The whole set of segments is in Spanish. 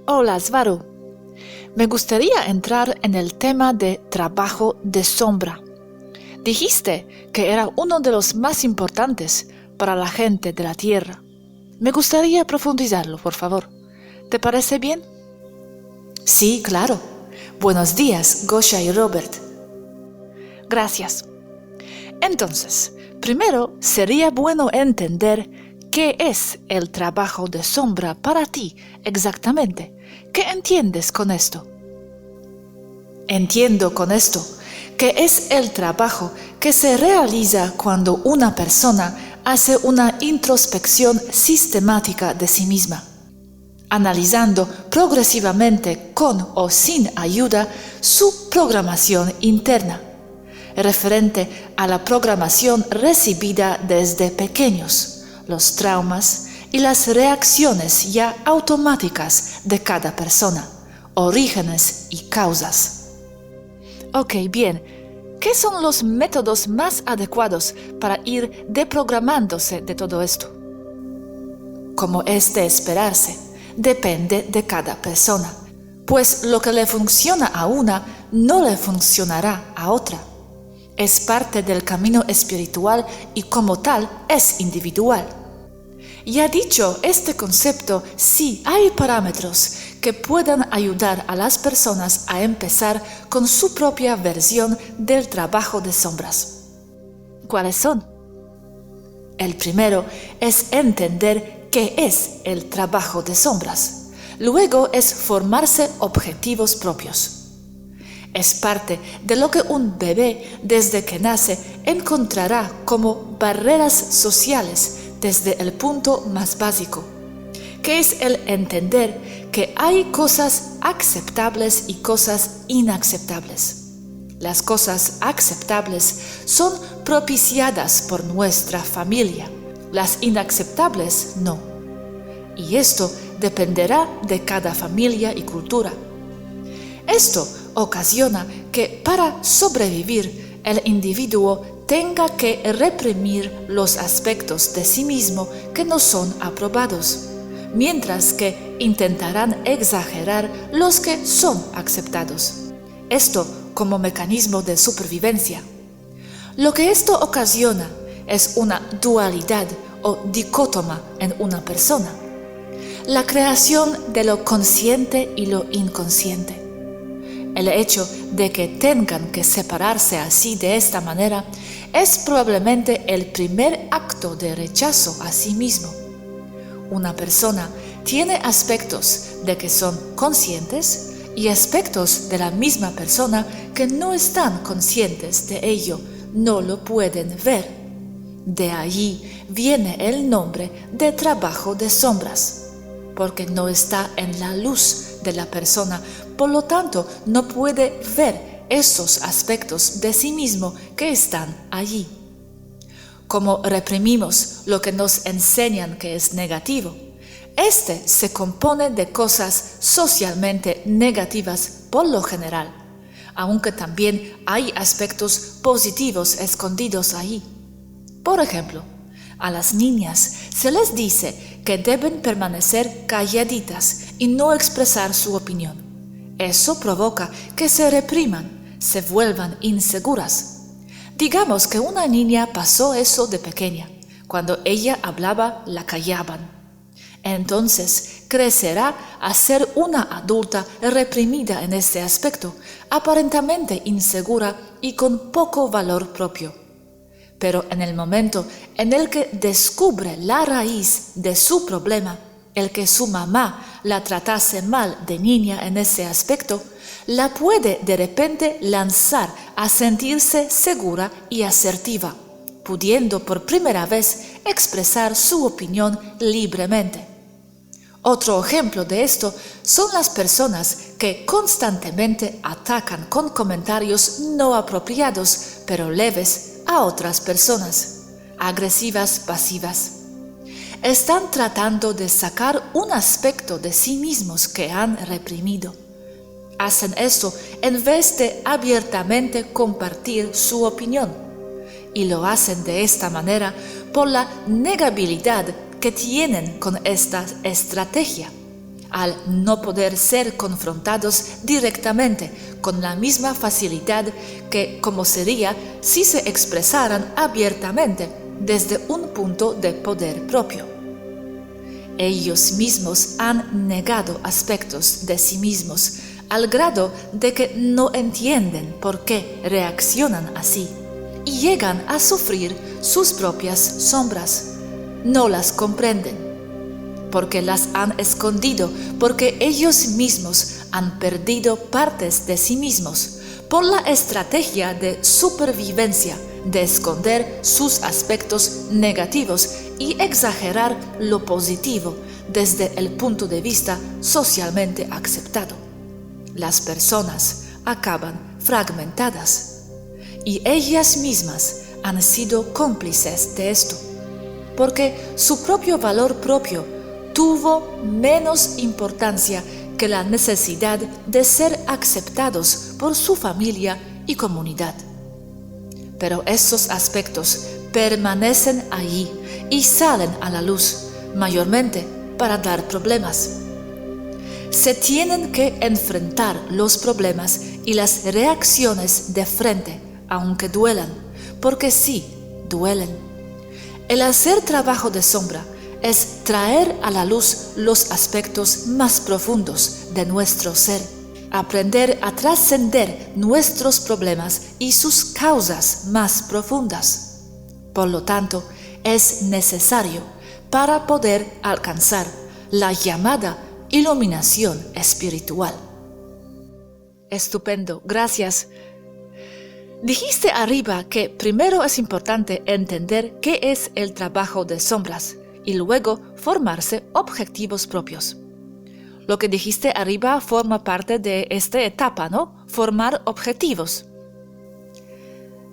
Hola, Svaru. Me gustaría entrar en el tema de trabajo de sombra. Dijiste que era uno de los más importantes para la gente de la Tierra. Me gustaría profundizarlo, por favor. ¿Te parece bien? Sí, claro. Buenos días, Gosha y Robert. Gracias. Entonces, primero sería bueno entender qué es el trabajo de sombra para ti exactamente. ¿Qué entiendes con esto? Entiendo con esto que es el trabajo que se realiza cuando una persona hace una introspección sistemática de sí misma, analizando progresivamente con o sin ayuda su programación interna, referente a la programación recibida desde pequeños, los traumas y las reacciones ya automáticas de cada persona, orígenes y causas. Ok, bien. ¿Qué son los métodos más adecuados para ir deprogramándose de todo esto? Como es de esperarse, depende de cada persona, pues lo que le funciona a una no le funcionará a otra. Es parte del camino espiritual y como tal es individual. Ya dicho este concepto, sí hay parámetros que puedan ayudar a las personas a empezar con su propia versión del trabajo de sombras. ¿Cuáles son? El primero es entender qué es el trabajo de sombras. Luego es formarse objetivos propios. Es parte de lo que un bebé desde que nace encontrará como barreras sociales desde el punto más básico, que es el entender que hay cosas aceptables y cosas inaceptables. Las cosas aceptables son propiciadas por nuestra familia, las inaceptables no. Y esto dependerá de cada familia y cultura. Esto ocasiona que para sobrevivir el individuo tenga que reprimir los aspectos de sí mismo que no son aprobados, mientras que intentarán exagerar los que son aceptados. Esto como mecanismo de supervivencia. Lo que esto ocasiona es una dualidad o dicótoma en una persona, la creación de lo consciente y lo inconsciente. El hecho de que tengan que separarse así de esta manera es probablemente el primer acto de rechazo a sí mismo. Una persona tiene aspectos de que son conscientes y aspectos de la misma persona que no están conscientes de ello, no lo pueden ver. De allí viene el nombre de trabajo de sombras, porque no está en la luz de la persona, por lo tanto no puede ver esos aspectos de sí mismo que están allí. Como reprimimos lo que nos enseñan que es negativo, este se compone de cosas socialmente negativas por lo general, aunque también hay aspectos positivos escondidos ahí. Por ejemplo, a las niñas se les dice que deben permanecer calladitas y no expresar su opinión. Eso provoca que se repriman, se vuelvan inseguras. Digamos que una niña pasó eso de pequeña. Cuando ella hablaba, la callaban. Entonces crecerá a ser una adulta reprimida en ese aspecto, aparentemente insegura y con poco valor propio. Pero en el momento en el que descubre la raíz de su problema, el que su mamá la tratase mal de niña en ese aspecto, la puede de repente lanzar a sentirse segura y asertiva, pudiendo por primera vez expresar su opinión libremente. Otro ejemplo de esto son las personas que constantemente atacan con comentarios no apropiados, pero leves, a otras personas, agresivas pasivas. Están tratando de sacar un aspecto de sí mismos que han reprimido. Hacen esto en vez de abiertamente compartir su opinión, y lo hacen de esta manera por la negabilidad que tienen con esta estrategia. al no poder ser confrontados directamente con la misma facilidad que como sería si se expresaran abiertamente desde un punto de poder propio. Ellos mismos han negado aspectos de sí mismos al grado de que no entienden por qué reaccionan así y llegan a sufrir sus propias sombras. No las comprenden, porque las han escondido, porque ellos mismos han perdido partes de sí mismos por la estrategia de supervivencia de esconder sus aspectos negativos y exagerar lo positivo desde el punto de vista socialmente aceptado. Las personas acaban fragmentadas y ellas mismas han sido cómplices de esto, porque su propio valor propio tuvo menos importancia que la necesidad de ser aceptados por su familia y comunidad. Pero esos aspectos permanecen allí y salen a la luz, mayormente para dar problemas. Se tienen que enfrentar los problemas y las reacciones de frente, aunque duelan, porque sí, duelen. El hacer trabajo de sombra es traer a la luz los aspectos más profundos de nuestro ser, aprender a trascender nuestros problemas y sus causas más profundas. Por lo tanto, es necesario para poder alcanzar la llamada iluminación espiritual. Estupendo, gracias. Dijiste arriba que primero es importante entender qué es el trabajo de sombras y luego formarse objetivos propios. Lo que dijiste arriba forma parte de esta etapa, ¿no? Formar objetivos.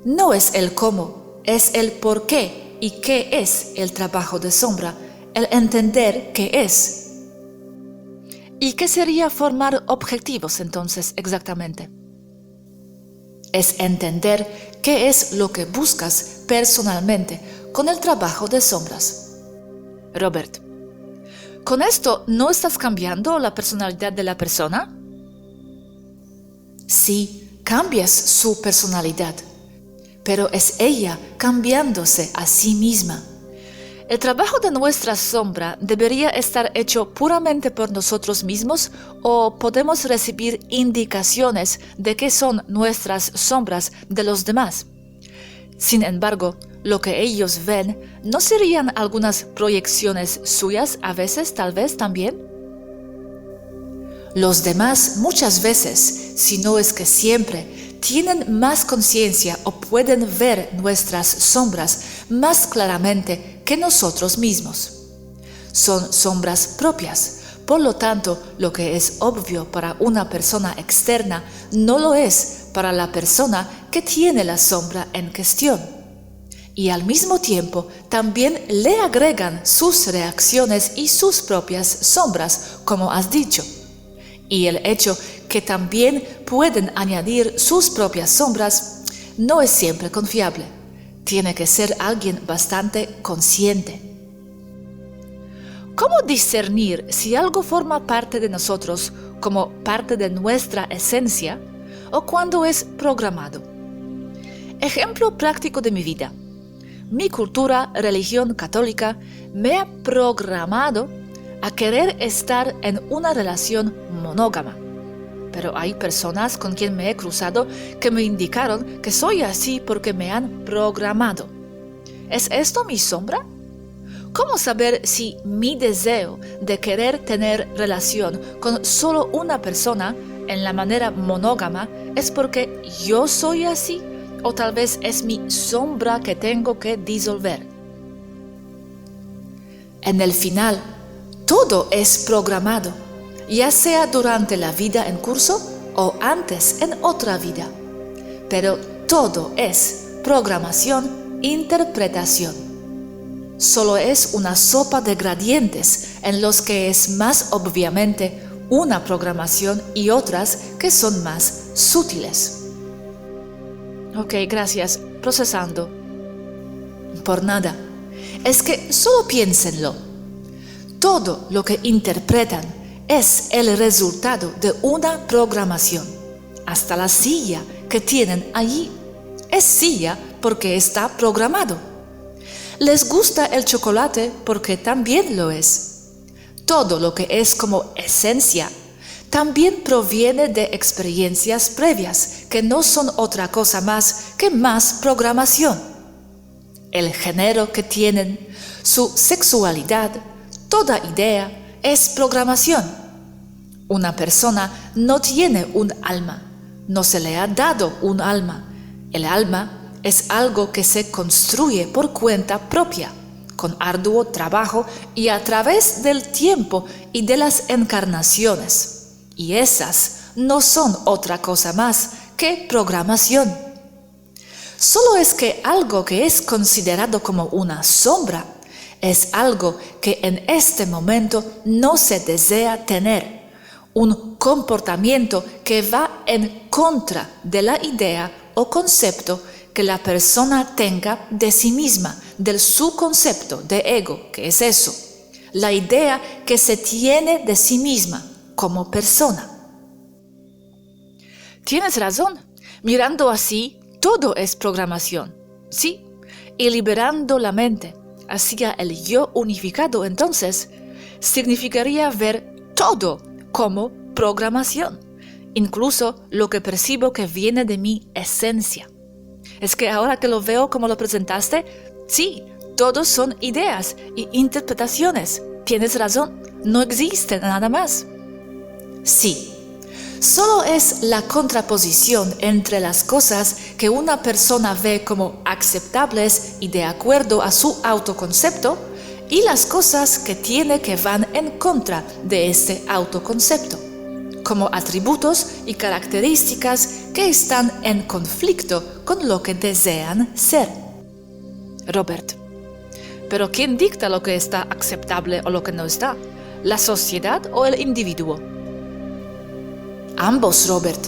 No es el cómo, es el por qué y qué es el trabajo de sombra, el entender qué es. ¿Y qué sería formar objetivos entonces exactamente? Es entender qué es lo que buscas personalmente con el trabajo de sombras. Robert, ¿con esto no estás cambiando la personalidad de la persona? Sí, cambias su personalidad, pero es ella cambiándose a sí misma. ¿El trabajo de nuestra sombra debería estar hecho puramente por nosotros mismos o podemos recibir indicaciones de qué son nuestras sombras de los demás? Sin embargo, lo que ellos ven, ¿no serían algunas proyecciones suyas a veces, tal vez también? Los demás muchas veces, si no es que siempre, tienen más conciencia o pueden ver nuestras sombras más claramente que nosotros mismos. Son sombras propias, por lo tanto, lo que es obvio para una persona externa no lo es para la persona que tiene la sombra en cuestión. Y al mismo tiempo también le agregan sus reacciones y sus propias sombras, como has dicho. Y el hecho que también pueden añadir sus propias sombras no es siempre confiable. Tiene que ser alguien bastante consciente. ¿Cómo discernir si algo forma parte de nosotros como parte de nuestra esencia o cuando es programado? Ejemplo práctico de mi vida. Mi cultura, religión católica, me ha programado a querer estar en una relación monógama. Pero hay personas con quien me he cruzado que me indicaron que soy así porque me han programado. ¿Es esto mi sombra? ¿Cómo saber si mi deseo de querer tener relación con solo una persona en la manera monógama es porque yo soy así o tal vez es mi sombra que tengo que disolver? En el final, todo es programado, ya sea durante la vida en curso o antes en otra vida. Pero todo es programación, interpretación. Solo es una sopa de gradientes en los que es más obviamente una programación y otras que son más sutiles. Ok, gracias. Procesando. Por nada. Es que solo piénsenlo. Todo lo que interpretan es el resultado de una programación. Hasta la silla que tienen allí es silla porque está programado. Les gusta el chocolate porque también lo es. Todo lo que es como esencia también proviene de experiencias previas que no son otra cosa más que más programación. El género que tienen, su sexualidad, toda idea es programación. Una persona no tiene un alma, no se le ha dado un alma. El alma es algo que se construye por cuenta propia, con arduo trabajo y a través del tiempo y de las encarnaciones. Y esas no son otra cosa más que programación. Solo es que algo que es considerado como una sombra es algo que en este momento no se desea tener, un comportamiento que va en contra de la idea o concepto que la persona tenga de sí misma, del su concepto de ego, que es eso, la idea que se tiene de sí misma como persona. Tienes razón. Mirando así, todo es programación, ¿sí? Y liberando la mente hacia el yo unificado, entonces, significaría ver todo como programación, incluso lo que percibo que viene de mi esencia. Es que ahora que lo veo como lo presentaste, sí, todos son ideas y interpretaciones. Tienes razón, no existe nada más. Sí, solo es la contraposición entre las cosas que una persona ve como aceptables y de acuerdo a su autoconcepto y las cosas que tiene que van en contra de este autoconcepto, como atributos y características que están en conflicto con lo que desean ser. Robert, ¿pero quién dicta lo que está aceptable o lo que no está? ¿La sociedad o el individuo? Ambos, Robert,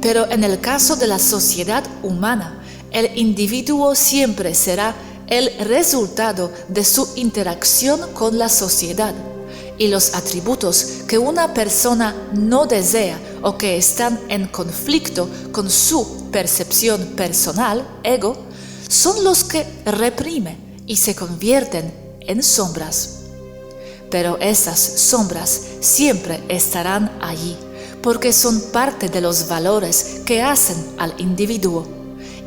pero en el caso de la sociedad humana, el individuo siempre será el resultado de su interacción con la sociedad, y los atributos que una persona no desea o que están en conflicto con su percepción personal, ego, son los que reprime y se convierten en sombras. Pero esas sombras siempre estarán allí, porque son parte de los valores que hacen al individuo.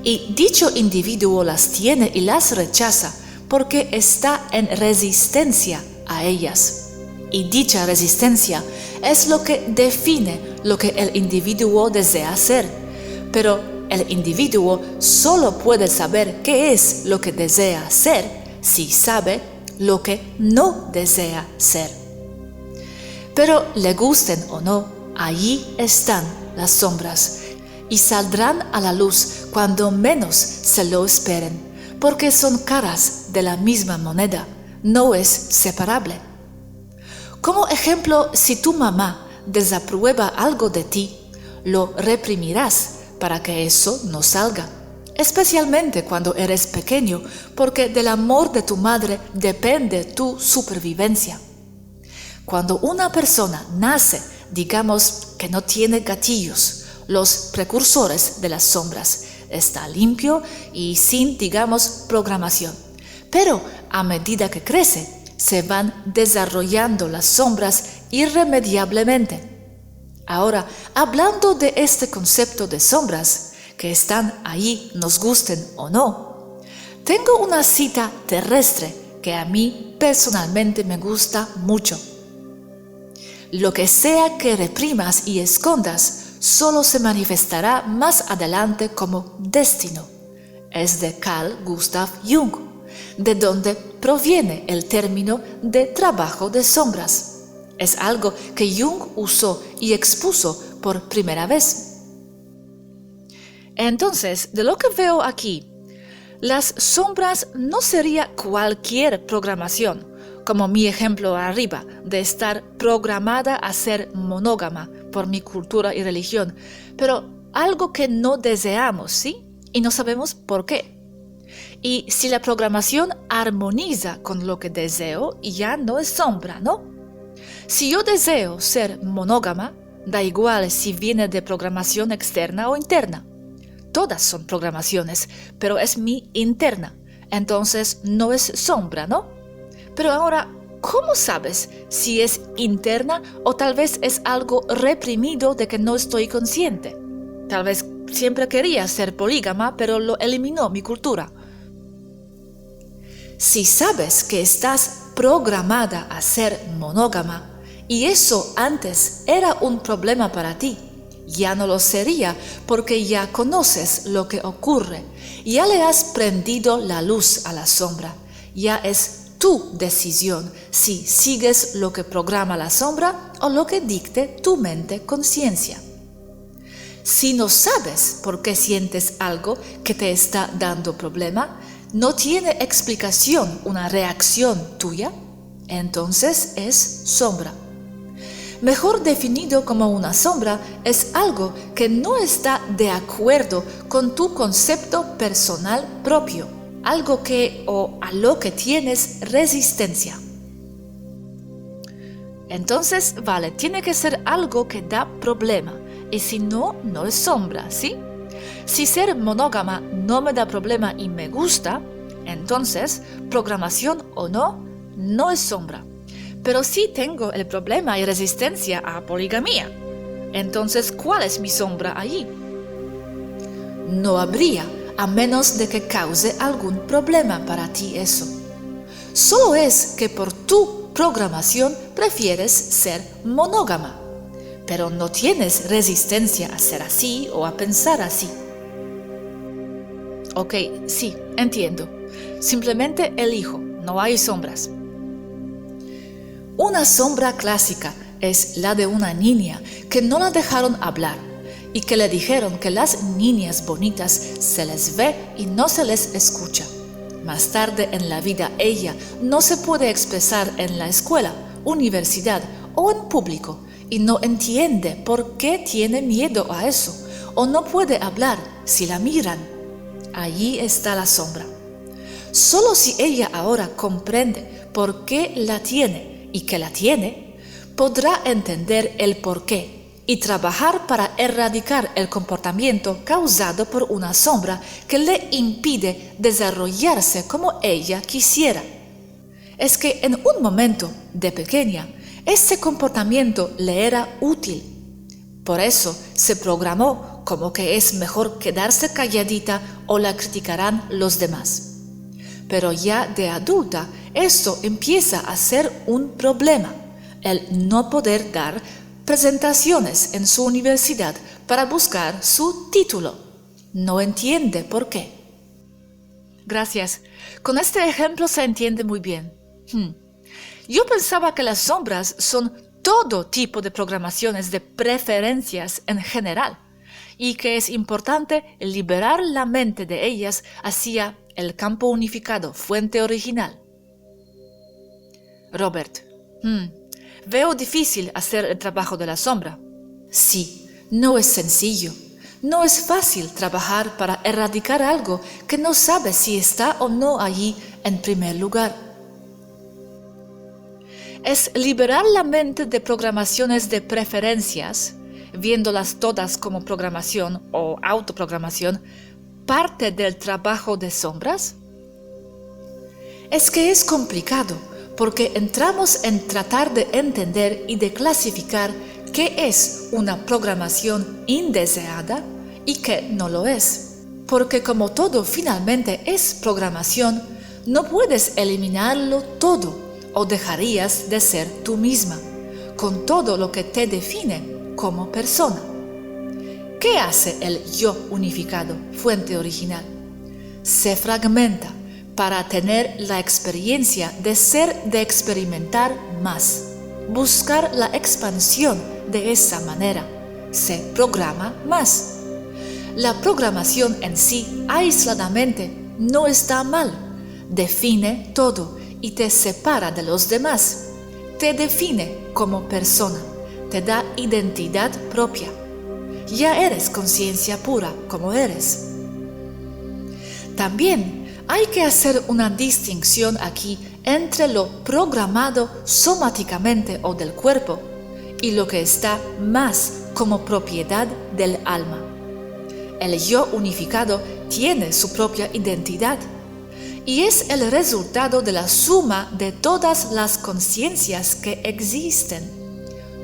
Y dicho individuo las tiene y las rechaza porque está en resistencia a ellas. Y dicha resistencia es lo que define lo que el individuo desea ser. Pero el individuo solo puede saber qué es lo que desea ser si sabe lo que no desea ser. Pero le gusten o no, allí están las sombras y saldrán a la luz cuando menos se lo esperen, porque son caras de la misma moneda, no es separable. Como ejemplo, si tu mamá desaprueba algo de ti, lo reprimirás para que eso no salga, especialmente cuando eres pequeño, porque del amor de tu madre depende tu supervivencia. Cuando una persona nace, digamos que no tiene gatillos, los precursores de las sombras, está limpio y sin, digamos, programación. Pero a medida que crece, se van desarrollando las sombras irremediablemente. Ahora, hablando de este concepto de sombras, que están ahí, nos gusten o no, tengo una cita terrestre que a mí personalmente me gusta mucho. Lo que sea que reprimas y escondas, solo se manifestará más adelante como destino. Es de Carl Gustav Jung, de donde proviene el término de trabajo de sombras. Es algo que Jung usó y expuso por primera vez. Entonces, de lo que veo aquí, las sombras no sería cualquier programación, como mi ejemplo arriba, de estar programada a ser monógama por mi cultura y religión, pero algo que no deseamos, ¿sí? Y no sabemos por qué. Y si la programación armoniza con lo que deseo, ya no es sombra, ¿no? Si yo deseo ser monógama, da igual si viene de programación externa o interna. Todas son programaciones, pero es mi interna. Entonces no es sombra, ¿no? Pero ahora, ¿cómo sabes si es interna o tal vez es algo reprimido de que no estoy consciente? Tal vez siempre quería ser polígama, pero lo eliminó mi cultura. Si sabes que estás programada a ser monógama y eso antes era un problema para ti, ya no lo sería porque ya conoces lo que ocurre, ya le has prendido la luz a la sombra, ya es tu decisión si sigues lo que programa la sombra o lo que dicte tu mente conciencia. Si no sabes por qué sientes algo que te está dando problema, no tiene explicación una reacción tuya, entonces es sombra. Mejor definido como una sombra es algo que no está de acuerdo con tu concepto personal propio, algo que o a lo que tienes resistencia. Entonces, vale, tiene que ser algo que da problema, y si no, no es sombra, ¿sí? Si ser monógama no me da problema y me gusta, entonces, programación o no, no es sombra. Pero sí tengo el problema y resistencia a poligamía. Entonces, ¿cuál es mi sombra allí? No habría, a menos de que cause algún problema para ti eso. Solo es que por tu programación prefieres ser monógama, pero no tienes resistencia a ser así o a pensar así. Ok, sí, entiendo. Simplemente elijo, no hay sombras. Una sombra clásica es la de una niña que no la dejaron hablar y que le dijeron que las niñas bonitas se les ve y no se les escucha. Más tarde en la vida ella no se puede expresar en la escuela, universidad o en público y no entiende por qué tiene miedo a eso o no puede hablar si la miran. Allí está la sombra. Solo si ella ahora comprende por qué la tiene y que la tiene, podrá entender el porqué y trabajar para erradicar el comportamiento causado por una sombra que le impide desarrollarse como ella quisiera. Es que en un momento de pequeña, ese comportamiento le era útil. Por eso se programó como que es mejor quedarse calladita o la criticarán los demás. Pero ya de adulta, esto empieza a ser un problema, el no poder dar presentaciones en su universidad para buscar su título. No entiende por qué. Gracias. Con este ejemplo se entiende muy bien. Yo pensaba que las sombras son todo tipo de programaciones de preferencias en general y que es importante liberar la mente de ellas hacia el campo unificado, fuente original. Robert, veo difícil hacer el trabajo de la sombra. Sí, no es sencillo. No es fácil trabajar para erradicar algo que no sabe si está o no allí en primer lugar. Es liberar la mente de programaciones de preferencias, viéndolas todas como programación o autoprogramación, parte del trabajo de sombras. Es que es complicado, porque entramos en tratar de entender y de clasificar qué es una programación indeseada y qué no lo es. Porque como todo finalmente es programación, no puedes eliminarlo todo o dejarías de ser tú misma, con todo lo que te define como persona. ¿Qué hace el yo unificado, fuente original? Se fragmenta para tener la experiencia de ser, de experimentar más, buscar la expansión de esa manera, se programa más. La programación en sí, aisladamente, no está mal, define todo y te separa de los demás, te define como persona, te da identidad propia. Ya eres conciencia pura como eres. También Hay que hacer una distinción aquí entre lo programado somáticamente o del cuerpo y lo que está más como propiedad del alma. El yo unificado tiene su propia identidad y es el resultado de la suma de todas las conciencias que existen.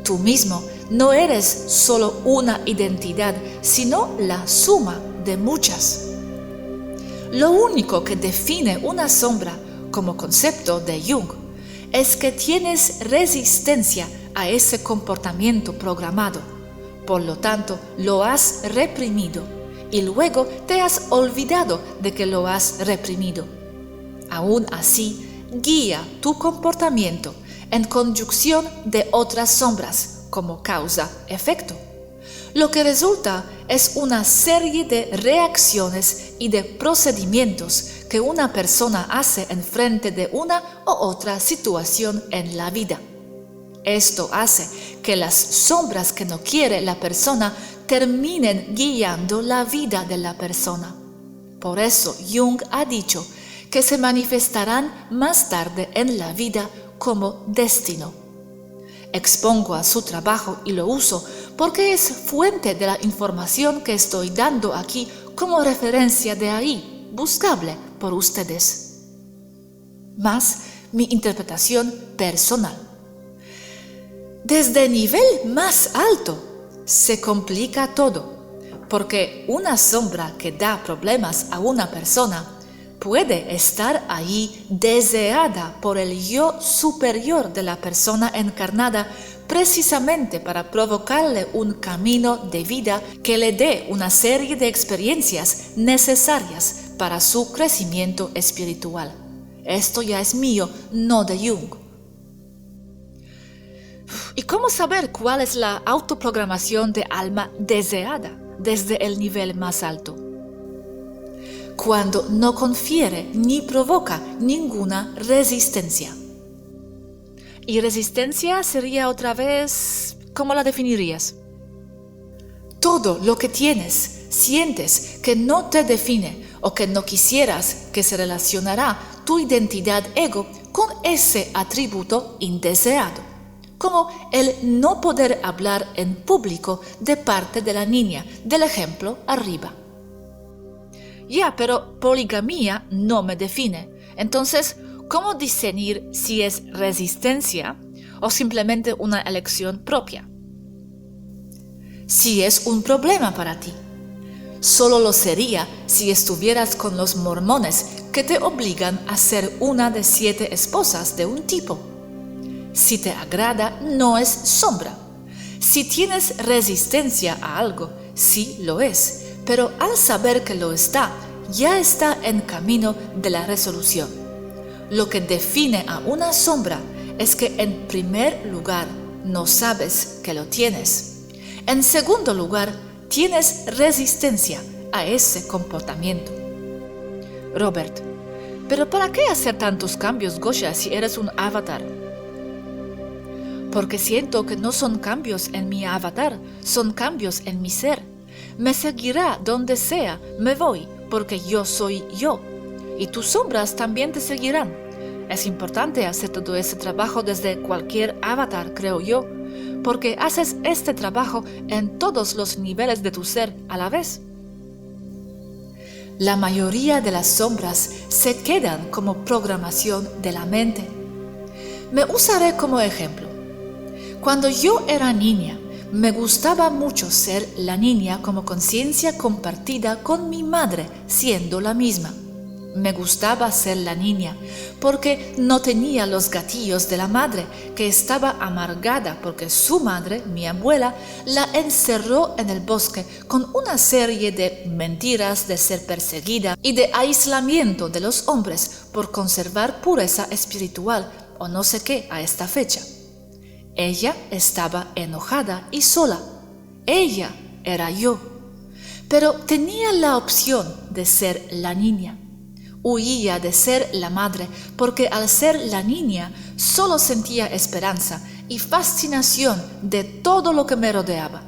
Tú mismo no eres solo una identidad, sino la suma de muchas. Lo único que define una sombra como concepto de Jung es que tienes resistencia a ese comportamiento programado. Por lo tanto, lo has reprimido y luego te has olvidado de que lo has reprimido. Aún así, guía tu comportamiento en conjunción de otras sombras como causa-efecto. Lo que resulta es una serie de reacciones y de procedimientos que una persona hace en frente de una u otra situación en la vida. Esto hace que las sombras que no quiere la persona terminen guiando la vida de la persona. Por eso Jung ha dicho que se manifestarán más tarde en la vida como destino. Expongo a su trabajo y lo uso porque es fuente de la información que estoy dando aquí como referencia de ahí, buscable por ustedes. Más mi interpretación personal. Desde nivel más alto se complica todo, porque una sombra que da problemas a una persona puede estar ahí deseada por el yo superior de la persona encarnada precisamente para provocarle un camino de vida que le dé una serie de experiencias necesarias para su crecimiento espiritual. Esto ya es mío, no de Jung. ¿Y cómo saber cuál es la autoprogramación de alma deseada desde el nivel más alto? Cuando no confiere ni provoca ninguna resistencia. ¿Y resistencia sería otra vez, cómo la definirías? Todo lo que tienes, sientes que no te define o que no quisieras que se relacionará tu identidad ego con ese atributo indeseado, como el no poder hablar en público de parte de la niña, del ejemplo arriba. Ya, pero poligamía no me define. Entonces, ¿cómo discernir si es resistencia o simplemente una elección propia? Si es un problema para ti, solo lo sería si estuvieras con los mormones que te obligan a ser una de 7 esposas de un tipo. Si te agrada, no es sombra. Si tienes resistencia a algo, sí lo es. Pero al saber que lo está, ya está en camino de la resolución. Lo que define a una sombra es que en primer lugar no sabes que lo tienes. En segundo lugar, tienes resistencia a ese comportamiento. Robert, ¿pero para qué hacer tantos cambios, Gosha, si eres un avatar? Porque siento que no son cambios en mi avatar, son cambios en mi ser. Me seguirá donde sea, me voy, porque yo soy yo. Y tus sombras también te seguirán. Es importante hacer todo ese trabajo desde cualquier avatar, creo yo, porque haces este trabajo en todos los niveles de tu ser a la vez. La mayoría de las sombras se quedan como programación de la mente. Me usaré como ejemplo. Cuando yo era niña, me gustaba mucho ser la niña como conciencia compartida con mi madre, siendo la misma. Me gustaba ser la niña porque no tenía los gatillos de la madre, que estaba amargada porque su madre, mi abuela, la encerró en el bosque con una serie de mentiras de ser perseguida y de aislamiento de los hombres por conservar pureza espiritual o no sé qué a esta fecha. Ella estaba enojada y sola. Ella era yo. Pero tenía la opción de ser la niña. Huía de ser la madre porque al ser la niña solo sentía esperanza y fascinación de todo lo que me rodeaba.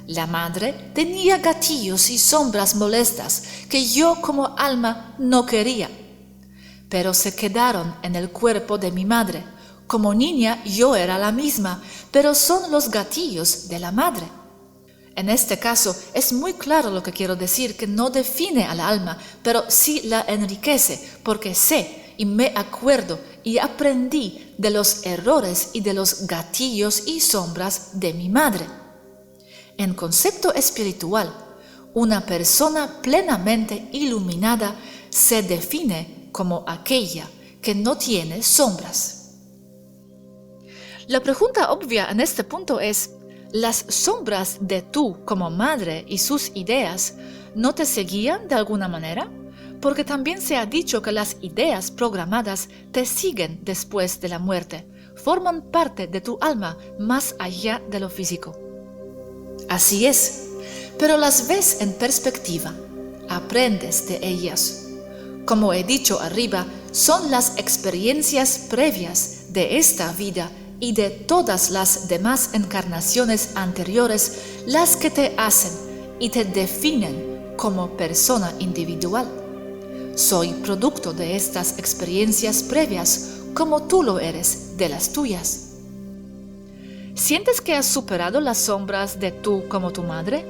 La madre tenía gatillos y sombras molestas que yo como alma no quería. pero se quedaron en el cuerpo de mi madre. Como niña yo era la misma, pero son los gatillos de la madre. En este caso es muy claro lo que quiero decir, que no define al alma, pero sí la enriquece, porque sé y me acuerdo y aprendí de los errores y de los gatillos y sombras de mi madre. En concepto espiritual, una persona plenamente iluminada se define como aquella que no tiene sombras. La pregunta obvia en este punto es, ¿las sombras de tú como madre y sus ideas no te seguían de alguna manera? Porque también se ha dicho que las ideas programadas te siguen después de la muerte, forman parte de tu alma más allá de lo físico. Así es, pero las ves en perspectiva, aprendes de ellas. Como he dicho arriba, son las experiencias previas de esta vida y de todas las demás encarnaciones anteriores las que te hacen y te definen como persona individual. Soy producto de estas experiencias previas como tú lo eres de las tuyas. ¿Sientes que has superado las sombras de tú como tu madre?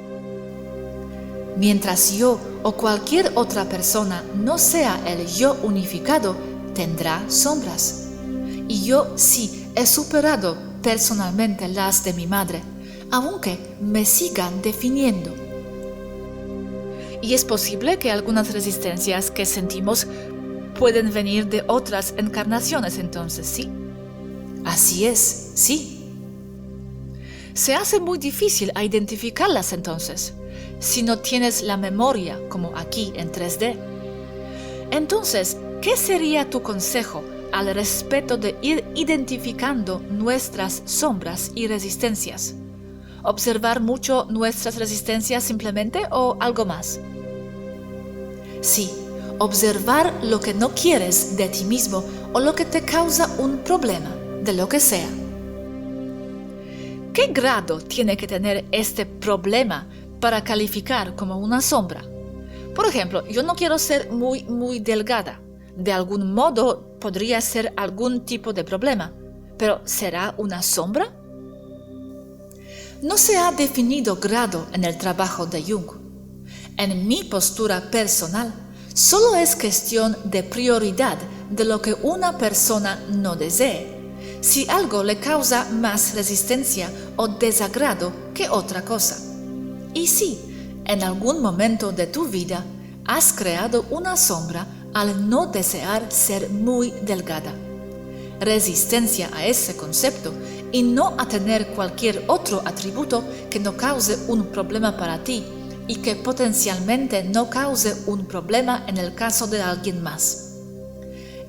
Mientras yo o cualquier otra persona no sea el yo unificado, tendrá sombras. Y yo sí he superado personalmente las de mi madre, aunque me sigan definiendo. Y es posible que algunas resistencias que sentimos pueden venir de otras encarnaciones, entonces, ¿sí? Así es, sí. Se hace muy difícil identificarlas entonces, si no tienes la memoria como aquí en 3D. Entonces, ¿qué sería tu consejo al respecto de ir identificando nuestras sombras y resistencias? ¿Observar mucho nuestras resistencias simplemente o algo más? Sí, observar lo que no quieres de ti mismo o lo que te causa un problema, de lo que sea. ¿Qué grado tiene que tener este problema para calificar como una sombra? Por ejemplo, yo no quiero ser muy delgada. De algún modo podría ser algún tipo de problema, pero ¿será una sombra? No se ha definido grado en el trabajo de Jung. En mi postura personal, solo es cuestión de prioridad de lo que una persona no desee, si algo le causa más resistencia o desagrado que otra cosa. Y si, en algún momento de tu vida, has creado una sombra al no desear ser muy delgada. Resistencia a ese concepto y no a tener cualquier otro atributo que no cause un problema para ti y que potencialmente no cause un problema en el caso de alguien más.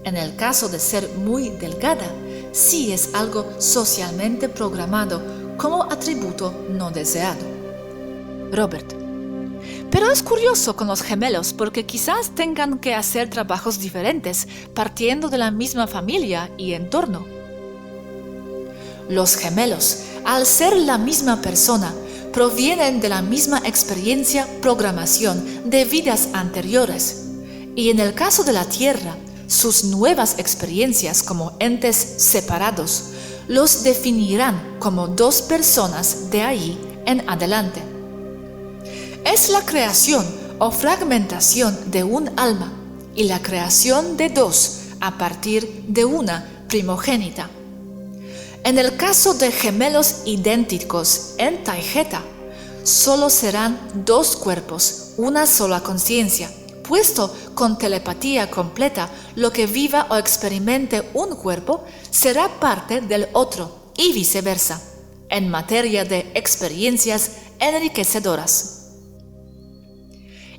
En el caso de ser muy delgada, sí es algo socialmente programado como atributo no deseado. Robert: pero es curioso con los gemelos porque quizás tengan que hacer trabajos diferentes partiendo de la misma familia y entorno. Los gemelos, al ser la misma persona, provienen de la misma experiencia, programación de vidas anteriores. Y en el caso de la Tierra, sus nuevas experiencias como entes separados los definirán como dos personas de ahí en adelante. Es la creación o fragmentación de un alma y la creación de dos a partir de una primogénita. En el caso de gemelos idénticos en Taijeta, solo serán dos cuerpos, una sola conciencia, puesto con telepatía completa, lo que viva o experimente un cuerpo será parte del otro y viceversa, en materia de experiencias enriquecedoras.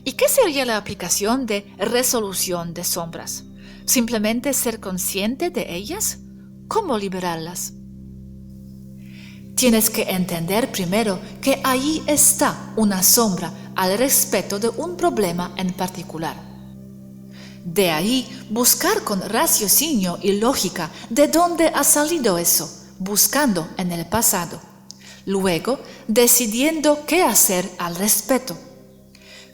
¿Y qué sería la aplicación de resolución de sombras? ¿Simplemente ser consciente de ellas? ¿Cómo liberarlas? Tienes que entender primero que ahí está una sombra al respecto de un problema en particular. De ahí buscar con raciocinio y lógica de dónde ha salido eso, buscando en el pasado. Luego, decidiendo qué hacer al respecto.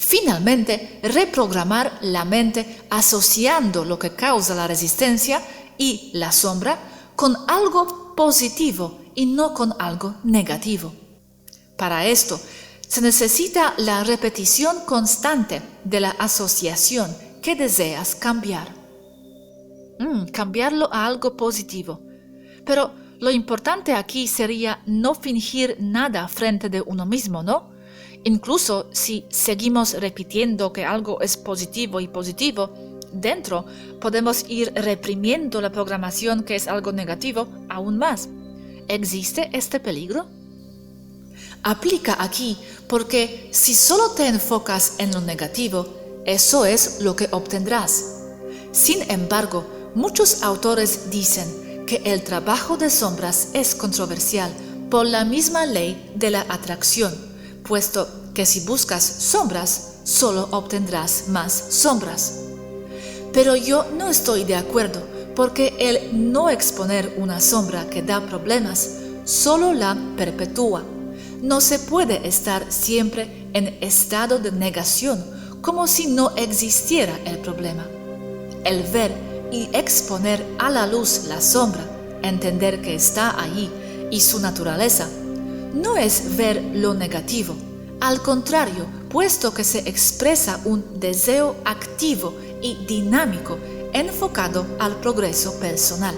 Finalmente, reprogramar la mente asociando lo que causa la resistencia y la sombra con algo positivo y no con algo negativo. Para esto, se necesita la repetición constante de la asociación que deseas cambiar. Cambiarlo a algo positivo. Pero lo importante aquí sería no fingir nada frente de uno mismo, ¿no? Incluso si seguimos repitiendo que algo es positivo y positivo, dentro podemos ir reprimiendo la programación que es algo negativo aún más. ¿Existe este peligro? Aplica aquí porque si solo te enfocas en lo negativo, eso es lo que obtendrás. Sin embargo, muchos autores dicen que el trabajo de sombras es controversial por la misma ley de la atracción, puesto que si buscas sombras, solo obtendrás más sombras. Pero yo no estoy de acuerdo, porque el no exponer una sombra que da problemas solo la perpetúa. No se puede estar siempre en estado de negación, como si no existiera el problema. El ver y exponer a la luz la sombra, entender que está allí y su naturaleza, no es ver lo negativo. Al contrario, puesto que se expresa un deseo activo y dinámico enfocado al progreso personal.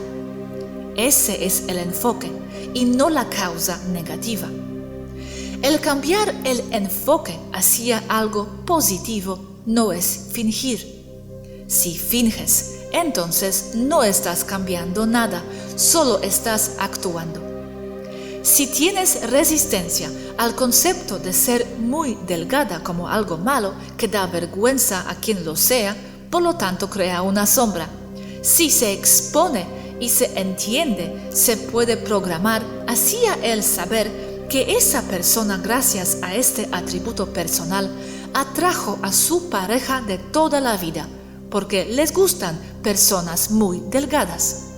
Ese es el enfoque y no la causa negativa. El cambiar el enfoque hacia algo positivo no es fingir. Si finges, entonces no estás cambiando nada, solo estás actuando. Si tienes resistencia al concepto de ser muy delgada como algo malo que da vergüenza a quien lo sea, por lo tanto crea una sombra. Si se expone y se entiende, se puede programar hacia el saber que esa persona, gracias a este atributo personal, atrajo a su pareja de toda la vida, porque les gustan personas muy delgadas.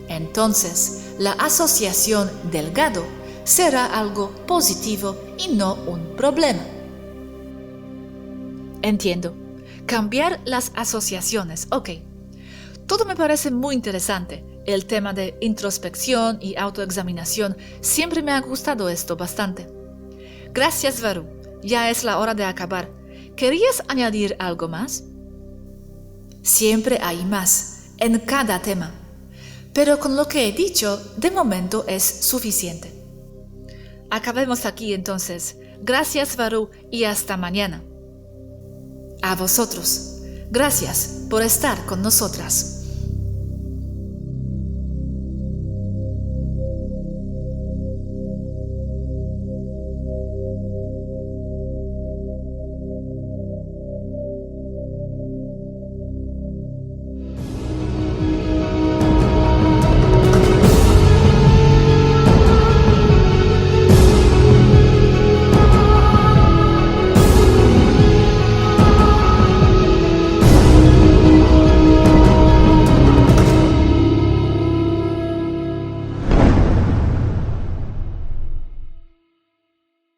Entonces, la asociación delgado será algo positivo y no un problema. Entiendo. Cambiar las asociaciones. Ok. Todo me parece muy interesante. El tema de introspección y autoexaminación. Siempre me ha gustado esto bastante. Gracias, Varun. Ya es la hora de acabar. ¿Querías añadir algo más? Siempre hay más, en cada tema. Pero con lo que he dicho, de momento es suficiente. Acabemos aquí entonces. Gracias, Varun, y hasta mañana. A vosotros. Gracias por estar con nosotras.